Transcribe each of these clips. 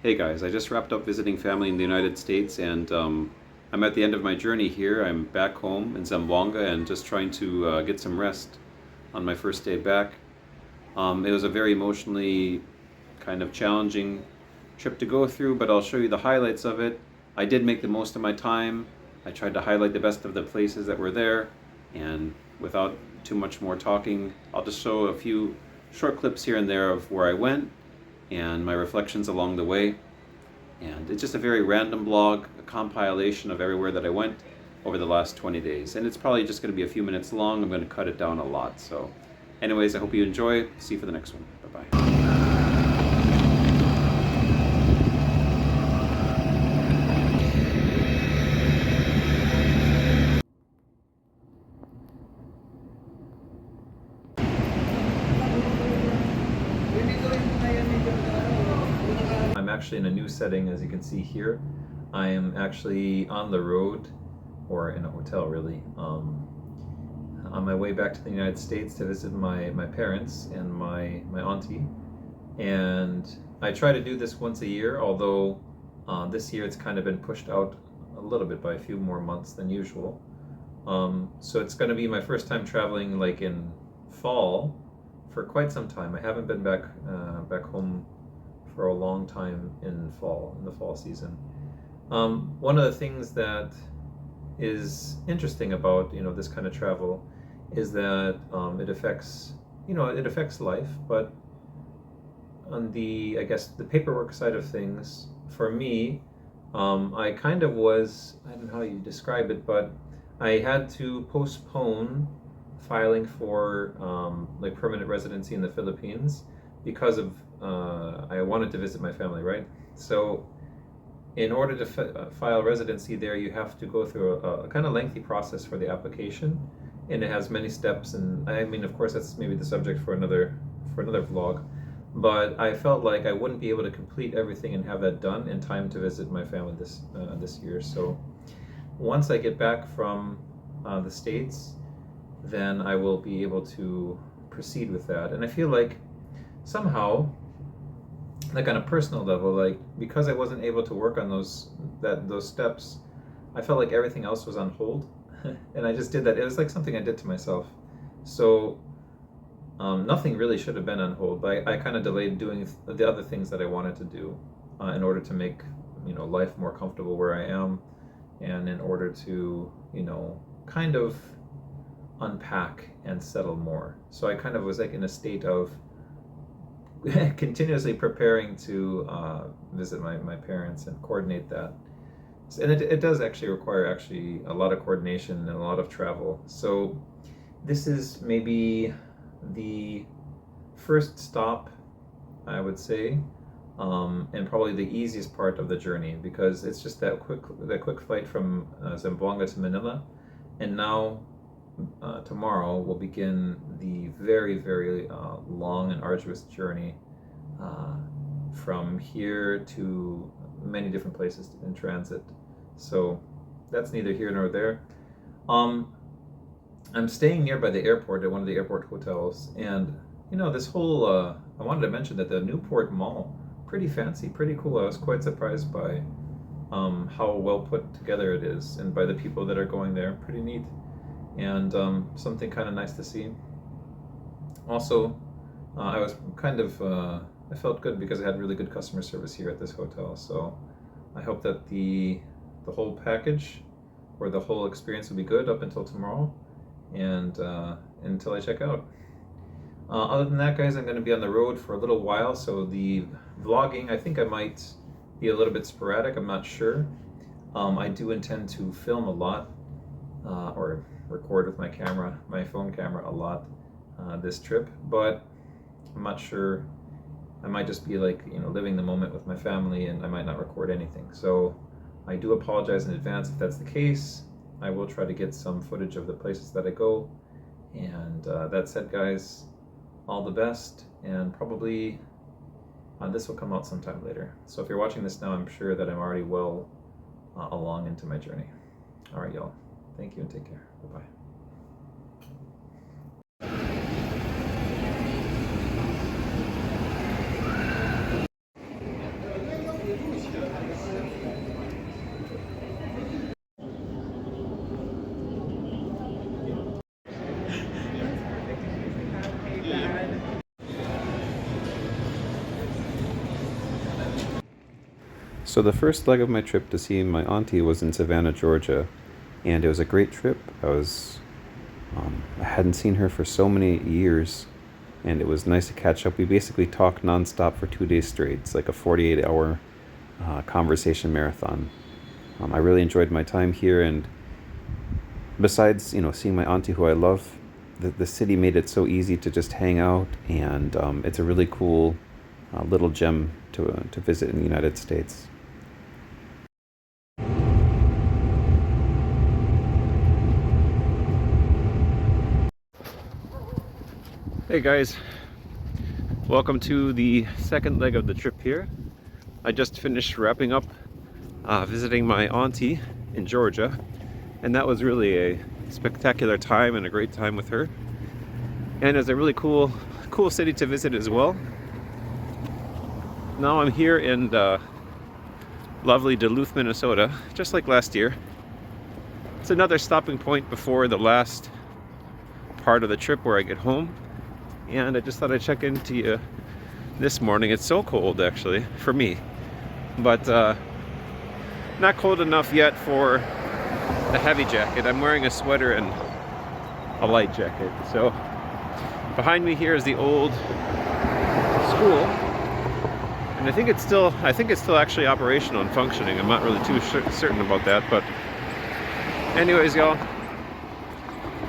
Hey guys, I just wrapped up visiting family in the United States and I'm at the end of my journey here. I'm back home in Zamboanga and just trying to get some rest on my first day back. It was a very emotionally kind of challenging trip to go through, but I'll show you the highlights of it. I did make the most of my time. I tried to highlight the best of the places that were there, and without too much more talking, I'll just show a few short clips here and there of where I went and my reflections along the way. And it's just a very random blog, a compilation of everywhere that I went over the last 20 days. And it's probably just going to be a few minutes long. I'm going to cut it down a lot. So anyways, I hope you enjoy. See you for the next one. Bye-bye. I'm actually in a new setting, as you can see here. I am actually on the road, or in a hotel really, on my way back to the United States to visit my parents and my auntie. And I try to do this once a year, although this year it's kind of been pushed out a little bit by a few more months than usual. So it's going to be my first time traveling like in fall for quite some time. I haven't been back home for a long time in the fall season. One of the things that is interesting about this kind of travel is that it affects life, but on the, I guess, the paperwork side of things, for me, I kind of was, I don't know how you describe it, but I had to postpone filing for like permanent residency in the Philippines because of I wanted to visit my family, right? So in order to file residency there, you have to go through a kind of lengthy process for the application, and it has many steps. And I mean, of course, that's maybe the subject for another vlog. But I felt like I wouldn't be able to complete everything and have that done in time to visit my family this year. So once I get back from the States, then I will be able to proceed with that. And I feel like somehow, like on a personal level, like because I wasn't able to work on those steps, I felt like everything else was on hold, and I just did that. It was like something I did to myself. So nothing really should have been on hold, but I kind of delayed doing the other things that I wanted to do in order to make life more comfortable where I am, and in order to kind of unpack and settle more. So I kind of was like in a state of continuously preparing to visit my parents and coordinate that. And it does actually require a lot of coordination and a lot of travel. So this is maybe the first stop, I would say, and probably the easiest part of the journey, because it's just that quick flight from Zamboanga to Manila, and now tomorrow will begin the very, very long and arduous journey from here to many different places in transit. So that's neither here nor there. I'm staying nearby the airport at one of the airport hotels, and this whole I wanted to mention that the Newport Mall, pretty fancy, pretty cool. I was quite surprised by how well put together it is, and by the people that are going there. Pretty neat, and something kind of nice to see. Also, I was kind of I felt good because I had really good customer service here at this hotel. So I hope that the whole package or the whole experience will be good up until tomorrow, and until I check out. Other than that, guys, I'm going to be on the road for a little while, so the vlogging, I think I might be a little bit sporadic. I'm not sure. I do intend to film a lot, or record with my phone camera a lot this trip, but I'm not sure. I might just be like, living the moment with my family, and I might not record anything. So I do apologize in advance if that's the case. I will try to get some footage of the places that I go. And that said, guys, all the best, and probably this will come out sometime later. So if you're watching this now, I'm sure that I'm already well along into my journey. All right, y'all. Thank you and take care. Bye-bye. So the first leg of my trip to see my auntie was in Savannah, Georgia, and it was a great trip. I hadn't seen her for so many years, and it was nice to catch up. We basically talked nonstop for 2 days straight. It's like a 48-hour conversation marathon. I really enjoyed my time here, and besides, seeing my auntie who I love, the city made it so easy to just hang out, and it's a really cool little gem to visit in the United States. Hey guys, welcome to the second leg of the trip here. I just finished wrapping up visiting my auntie in Georgia, and that was really a spectacular time and a great time with her. And it's a really cool city to visit as well. Now I'm here in lovely Duluth, Minnesota, just like last year. It's another stopping point before the last part of the trip where I get home. And I just thought I'd check into you this morning. It's so cold actually for me, but not cold enough yet for a heavy jacket. I'm wearing a sweater and a light jacket. So behind me here is the old school, and I think it's still actually operational and functioning. I'm not really too certain about that, but anyways, y'all,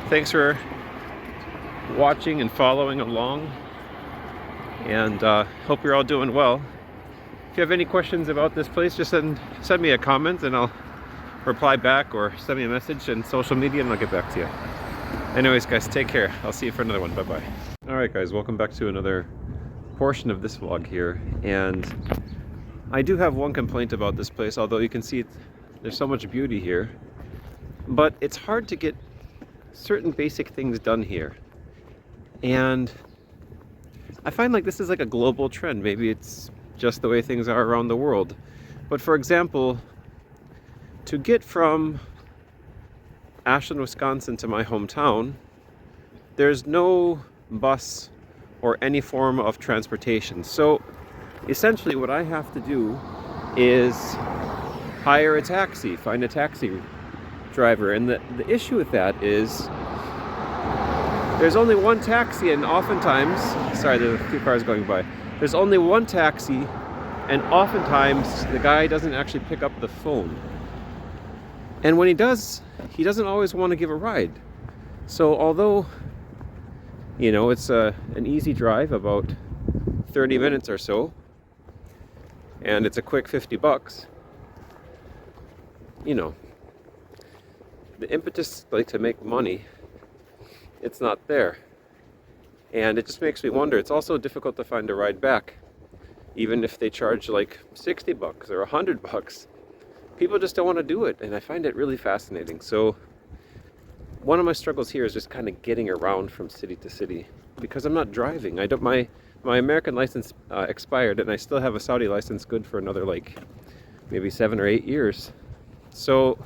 thanks for watching and following along, and hope you're all doing well. If you have any questions about this place, just send me a comment and I'll reply back, or send me a message in social media and I'll get back to you. Anyways guys, take care. I'll see you for another one. Bye bye. Alright guys, welcome back to another portion of this vlog here, and I do have one complaint about this place. Although you can see there's so much beauty here, but it's hard to get certain basic things done here. And I find like this is like a global trend. Maybe it's just the way things are around the world. But for example, to get from Ashland, Wisconsin to my hometown, there's no bus or any form of transportation. So essentially what I have to do is hire a taxi, find a taxi driver. And the issue with that is there's only one taxi, and oftentimes, sorry, there's a few cars going by. There's only one taxi, and oftentimes the guy doesn't actually pick up the phone. And when he does, he doesn't always want to give a ride. So although, it's an easy drive, about 30 minutes or so, and it's a quick $50, the impetus to make money, it's not there. And it just makes me wonder. It's also difficult to find a ride back, even if they charge like $60 or $100. People just don't want to do it, and I find it really fascinating. So one of my struggles here is just kind of getting around from city to city, because I'm not driving. My American license expired, and I still have a Saudi license good for another maybe 7 or 8 years. So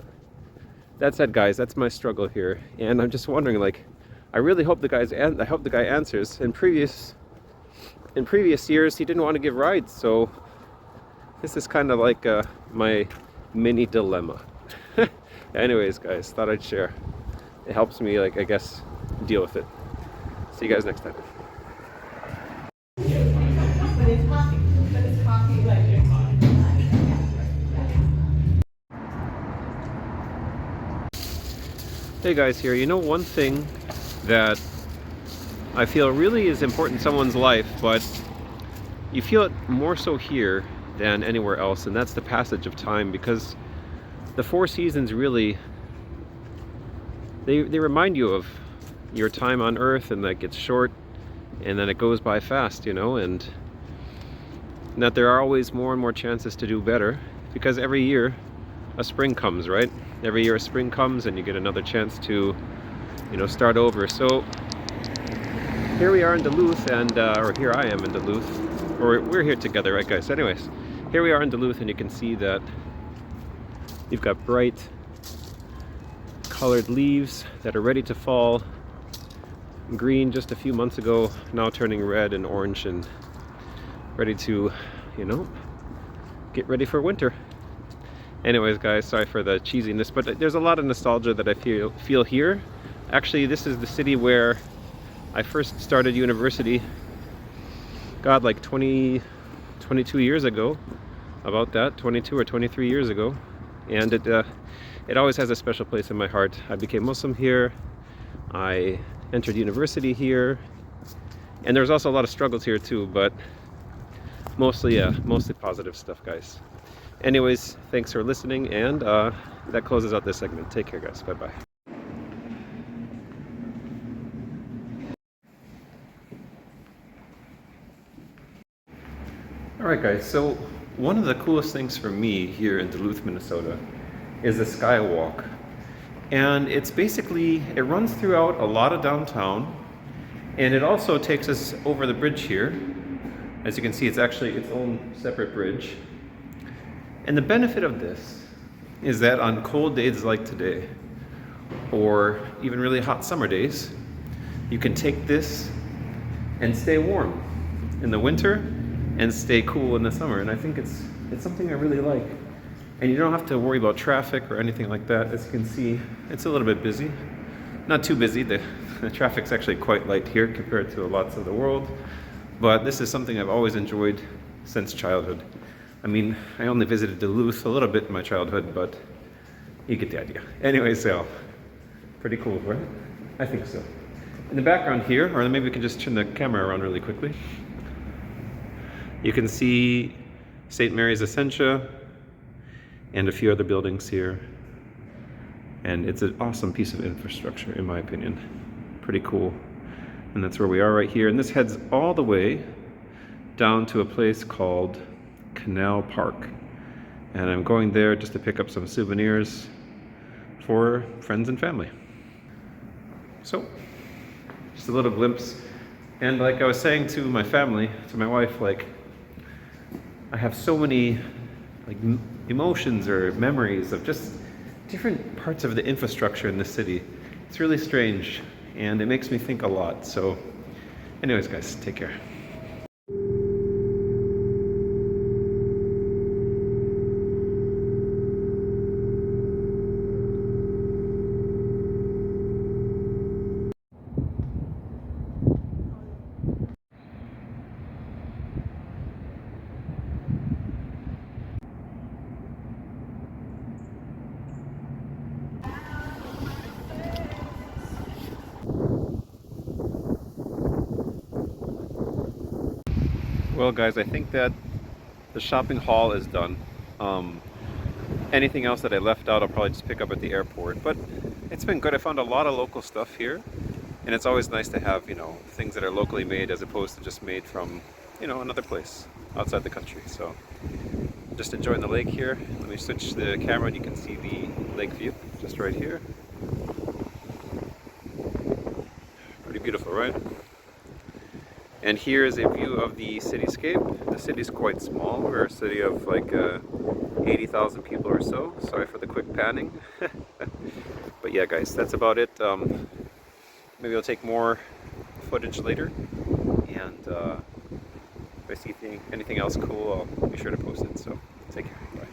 that said, guys, that's my struggle here, and I'm just wondering, I really hope the guy answers. In previous years, he didn't want to give rides, so this is kind of like my mini dilemma. Anyways, guys, thought I'd share. It helps me, I guess, deal with it. See you guys next time. Hey guys, here. One thing that I feel really is important in someone's life, but you feel it more so here than anywhere else, and that's the passage of time. Because the 4 seasons really, they remind you of your time on Earth, and that it's short, and then it goes by fast, and that there are always more and more chances to do better, because every year a spring comes, right? Every year a spring comes and you get another chance to start over. So here we are in Duluth, and or here I am in Duluth, or we're here together, right guys? Anyways, here we are in Duluth, and you can see that you've got bright colored leaves that are ready to fall. Green just a few months ago, now turning red and orange and ready to get ready for winter. Anyways, guys, sorry for the cheesiness, but there's a lot of nostalgia that I feel here. Actually, this is the city where I first started university. God, like 22 years ago, about that, 22 or 23 years ago. And it always has a special place in my heart. I became Muslim here. I entered university here. And there's also a lot of struggles here too, but mostly positive stuff, guys. Anyways, thanks for listening, and that closes out this segment. Take care, guys. Bye-bye. Alright, guys, so one of the coolest things for me here in Duluth, Minnesota is the Skywalk. And it's basically, it runs throughout a lot of downtown, and it also takes us over the bridge here. As you can see, it's actually its own separate bridge. And the benefit of this is that on cold days like today, or even really hot summer days, you can take this and stay warm in the winter and stay cool in the summer. And I think it's something I really like. And you don't have to worry about traffic or anything like that. As you can see, it's a little bit busy. Not too busy. The traffic's actually quite light here compared to lots of the world. But this is something I've always enjoyed since childhood. I mean, I only visited Duluth a little bit in my childhood, but you get the idea. Anyway, so pretty cool, right? I think so. In the background here, or maybe we can just turn the camera around really quickly. You can see St. Mary's Essentia and a few other buildings here. And it's an awesome piece of infrastructure, in my opinion. Pretty cool. And that's where we are right here. And this heads all the way down to a place called Canal Park. And I'm going there just to pick up some souvenirs for friends and family. So, just a little glimpse. And like I was saying to my family, to my wife, like, I have so many like emotions or memories of just different parts of the infrastructure in this city. It's really strange, and it makes me think a lot. So anyways, guys, take care. Well, guys, I think that the shopping haul is done. Anything else that I left out, I'll probably just pick up at the airport. But it's been good. I found a lot of local stuff here, and it's always nice to have, you know, things that are locally made as opposed to just made from, you know, another place outside the country. So just enjoying the lake here. Let me switch the camera and you can see the lake view just right here. Pretty beautiful, right? And here is a view of the cityscape. The city's quite small. We're a city of like 80,000 people or so. Sorry for the quick panning. But yeah, guys, that's about it. Maybe I'll take more footage later. And if I see anything else cool, I'll be sure to post it. So take care. Bye.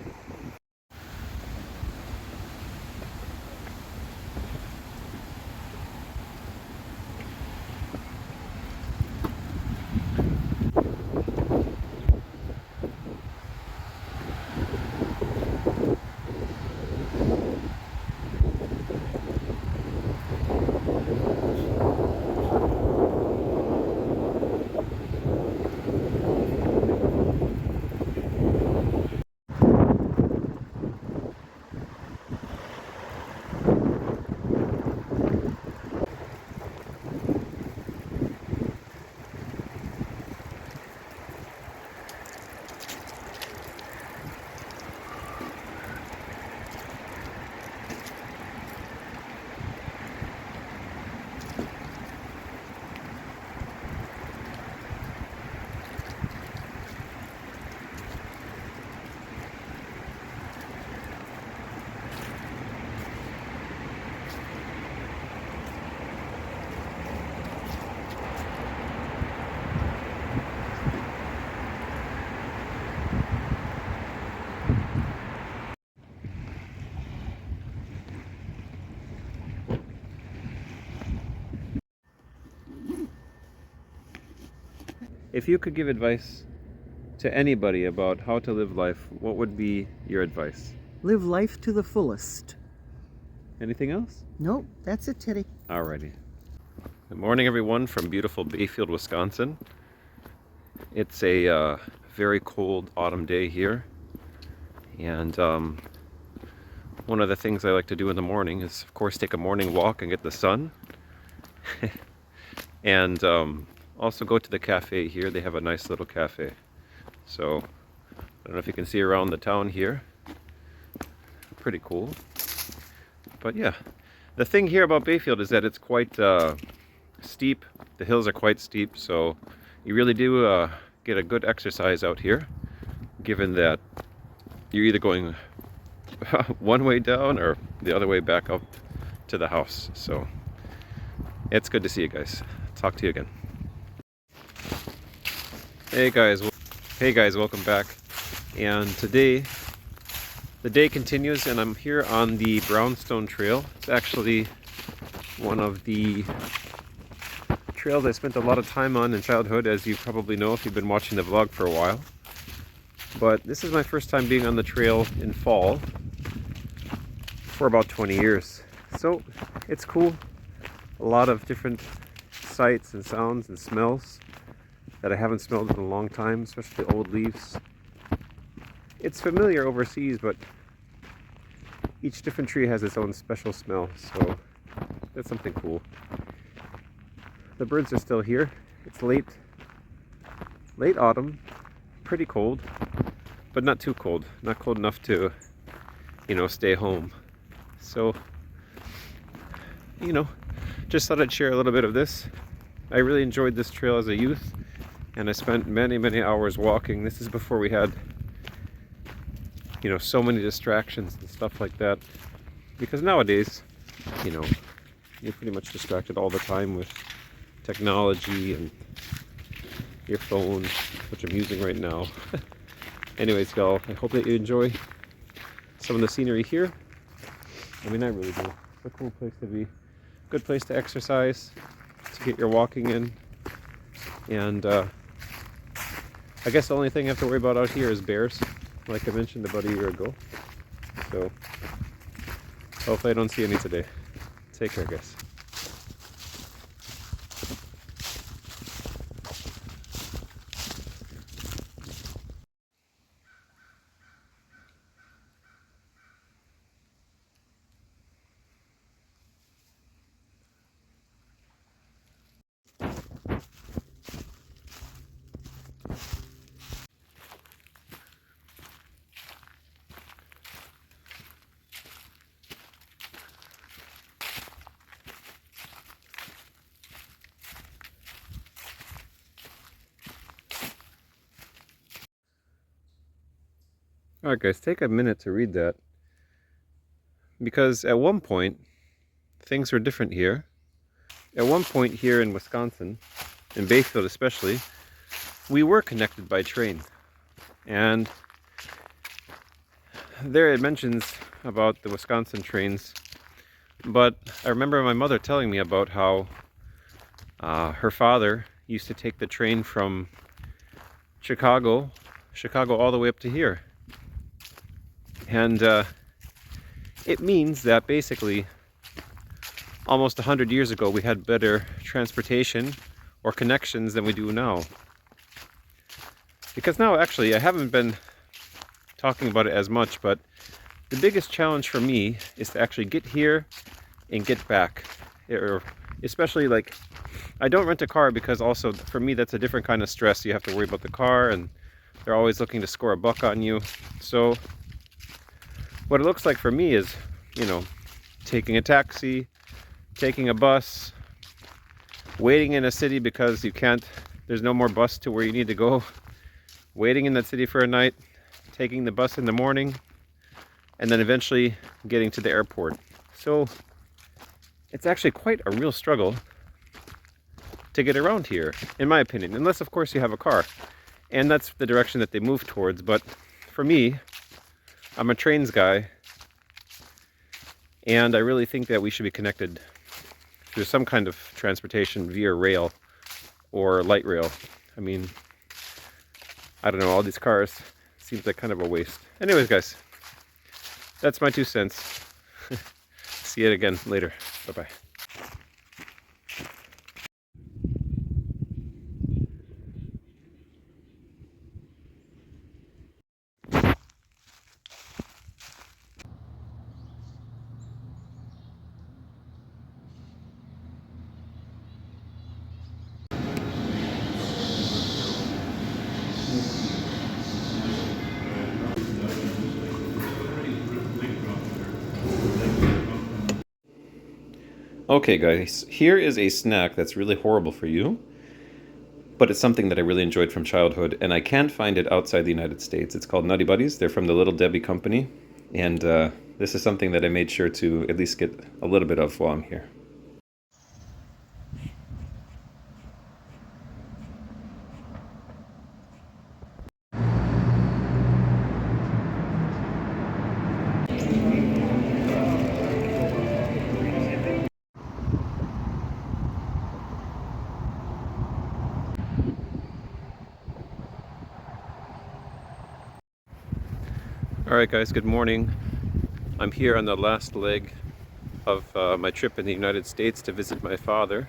if you could give advice to anybody about how to live life, what would be your advice? Live life to the fullest. Anything else? Nope, that's it, Teddy. Alrighty. Good morning, everyone, from beautiful Bayfield, Wisconsin. It's a very cold autumn day here, and one of the things I like to do in the morning is, of course, take a morning walk and get the sun. And also go to the cafe here. They have a nice little cafe. So, I don't know if you can see around the town here. Pretty cool. But yeah, the thing here about Bayfield is that it's quite steep. The hills are quite steep, so you really do get a good exercise out here, given that you're either going one way down or the other way back up to the house. So it's good to see you guys. Talk to you again. Hey guys, welcome back. And today the day continues, and I'm here on the Brownstone Trail. It's actually one of the trails I spent a lot of time on in childhood, as you probably know if you've been watching the vlog for a while. But this is my first time being on the trail in fall for about 20 years. So it's cool. A lot of different sights and sounds and smells that I haven't smelled in a long time, especially old leaves. It's familiar overseas, but each different tree has its own special smell, so that's something cool. The birds are still here. It's late autumn, pretty cold, but not too cold. Not cold enough to, stay home. So, just thought I'd share a little bit of this. I really enjoyed this trail as a youth, and I spent many, many hours walking. This is before we had, so many distractions and stuff like that. Because nowadays, you're pretty much distracted all the time with technology and your phone, which I'm using right now. Anyways, y'all, I hope that you enjoy some of the scenery here. I mean, I really do. It's a cool place to be. Good place to exercise, to get your walking in. And I guess the only thing I have to worry about out here is bears, like I mentioned about a year ago. So hopefully I don't see any today. Take care, guys. Alright guys, take a minute to read that, because at one point things were different here. At one point here in Wisconsin, in Bayfield especially, we were connected by train. And there it mentions about the Wisconsin trains, but I remember my mother telling me about how her father used to take the train from Chicago all the way up to here. And it means that basically almost 100 years ago we had better transportation or connections than we do now. Because now, actually, I haven't been talking about it as much, but the biggest challenge for me is to actually get here and get back. Or especially, like, I don't rent a car because also for me that's a different kind of stress. You have to worry about the car, and they're always looking to score a buck on you. So what it looks like for me is, taking a taxi, taking a bus, waiting in a city because there's no more bus to where you need to go, waiting in that city for a night, taking the bus in the morning, and then eventually getting to the airport. So it's actually quite a real struggle to get around here, in my opinion, unless of course you have a car. And that's the direction that they move towards. But for me, I'm a trains guy, and I really think that we should be connected through some kind of transportation via rail or light rail. I mean, I don't know, all these cars seems like kind of a waste. Anyways, guys, that's my 2 cents. See you again later. Bye-bye. Okay guys, here is a snack that's really horrible for you, but it's something that I really enjoyed from childhood, and I can't find it outside the United States. It's called Nutty Buddies. They're from the Little Debbie company, and this is something that I made sure to at least get a little bit of while I'm here. Alright guys, good morning. I'm here on the last leg of my trip in the United States to visit my father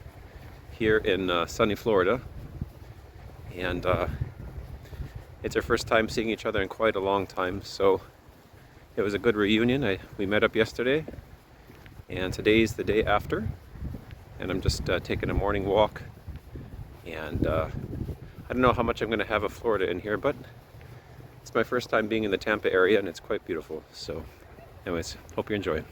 here in sunny Florida. And it's our first time seeing each other in quite a long time, so it was a good reunion. We met up yesterday, and today's the day after, and I'm just taking a morning walk. And I don't know how much I'm going to have of Florida in here, but it's my first time being in the Tampa area, and it's quite beautiful. So anyways, hope you enjoy it.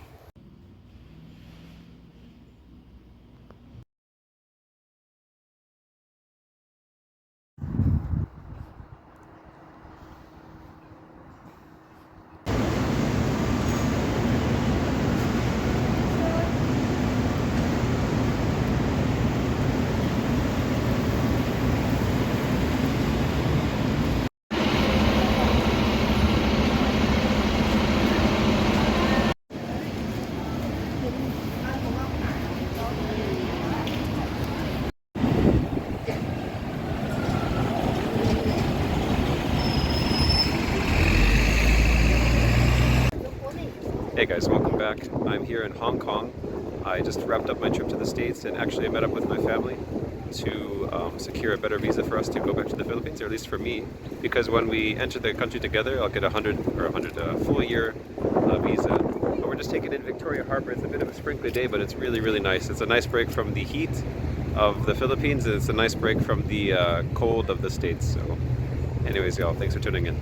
Hey guys, welcome back. I'm here in Hong Kong. I just wrapped up my trip to the States, and actually I met up with my family to secure a better visa for us to go back to the Philippines, or at least for me, because when we enter the country together, I'll get a 100 full year visa. But we're just taking in Victoria Harbor. It's a bit of a sprinkly day, but it's really, really nice. It's a nice break from the heat of the Philippines, and it's a nice break from the cold of the States. So anyways, y'all, thanks for tuning in.